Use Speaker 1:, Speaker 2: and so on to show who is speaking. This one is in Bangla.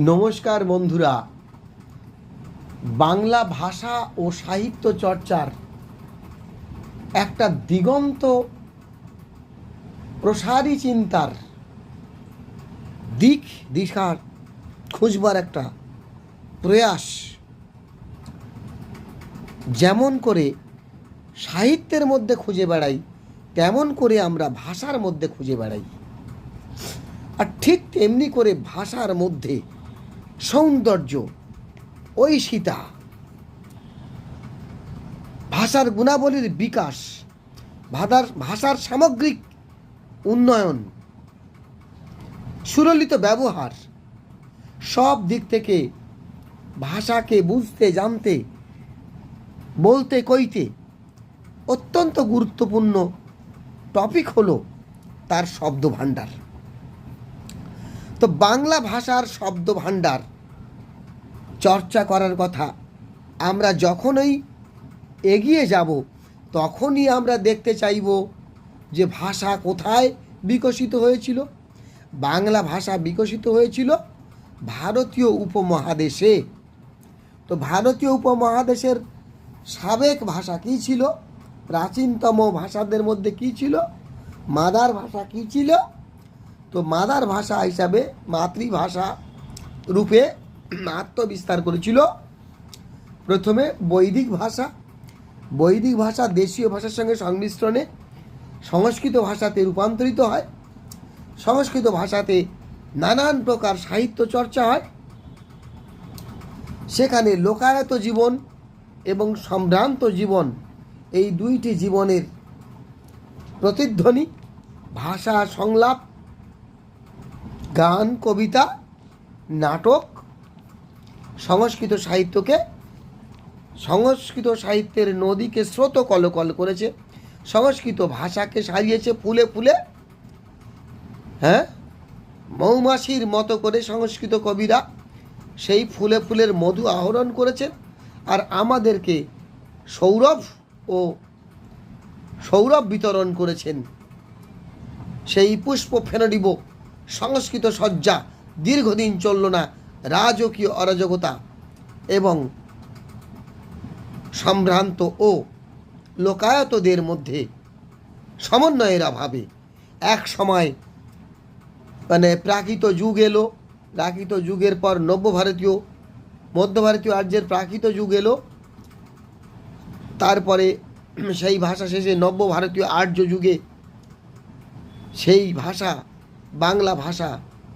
Speaker 1: নমস্কার বন্ধুরা, বাংলা ভাষা ও সাহিত্য চর্চার একটা দিগন্ত প্রসারী চিন্তার দিক দিশার খুঁজবার একটা প্রয়াস। যেমন করে সাহিত্যের মধ্যে খুঁজে বেড়াই, তেমন করে আমরা ভাষার মধ্যে খুঁজে বেড়াই। আর ঠিক তেমনি করে ভাষার মধ্যে সৌন্দর্য, ঐশিতা, ভাষার গুণাবলীর বিকাশ, ভাষার সামগ্রিক উন্নয়ন, সুললিত ব্যবহার, সব দিক থেকে ভাষাকে বুঝতে, জানতে, বলতে, কইতে অত্যন্ত গুরুত্বপূর্ণ টপিক হলো তার শব্দ ভাণ্ডার। তো বাংলা ভাষার শব্দ ভাণ্ডার চর্চা করার কথা আমরা যখনই এগিয়ে যাব, তখনই আমরা দেখতে চাইব যে ভাষা কোথায় বিকশিত হয়েছিল। বাংলা ভাষা বিকশিত হয়েছিল ভারতীয় উপমহাদেশে। তো ভারতীয় উপমহাদেশের সাবেক ভাষা কী ছিল? প্রাচীনতম ভাষাদের মধ্যে কী ছিল? মাদার ভাষা কী ছিল? তো মাদার ভাষা হিসাবে মাতৃভাষা রূপে আত্মবিস্তার করেছিল প্রথমে বৈদিক ভাষা। বৈদিক ভাষা দেশীয় ভাষার সঙ্গে সংমিশ্রণে সংস্কৃত ভাষাতে রূপান্তরিত হয়। সংস্কৃত ভাষাতে নানান প্রকার সাহিত্য চর্চা হয়। সেখানে লোকায়ত জীবন এবং সম্ভ্রান্ত জীবন, এই দুইটি জীবনের প্রতিধ্বনি, ভাষা, সংলাপ, গান, কবিতা, নাটক সংস্কৃত সাহিত্যের নদীকে স্রোত কলকল করেছে। সংস্কৃত ভাষাকে সারিয়েছে ফুলে ফুলে। মৌমাছির মতো করে সংস্কৃত কবিরা সেই ফুলে ফুলের মধু আহরণ করেছেন, আর আমাদেরকে সৌরভ বিতরণ করেছেন। সেই পুষ্প ফেনডিব সংস্কৃত সজ্জা দীর্ঘদিন চলল না। রাজকীয় অরাজকতা এবং সম্ভ্রান্ত ও লোকায়তদের মধ্যে সমন্বয়ের অভাবে এক সময় প্রাকৃত যুগ এলো। প্রাকৃত যুগের পর মধ্য ভারতীয় আর্যের প্রাকৃত যুগ এলো। তারপরে সেই ভাষা শেষে নব্য ভারতীয় আর্য যুগে সেই ভাষা, বাংলা ভাষা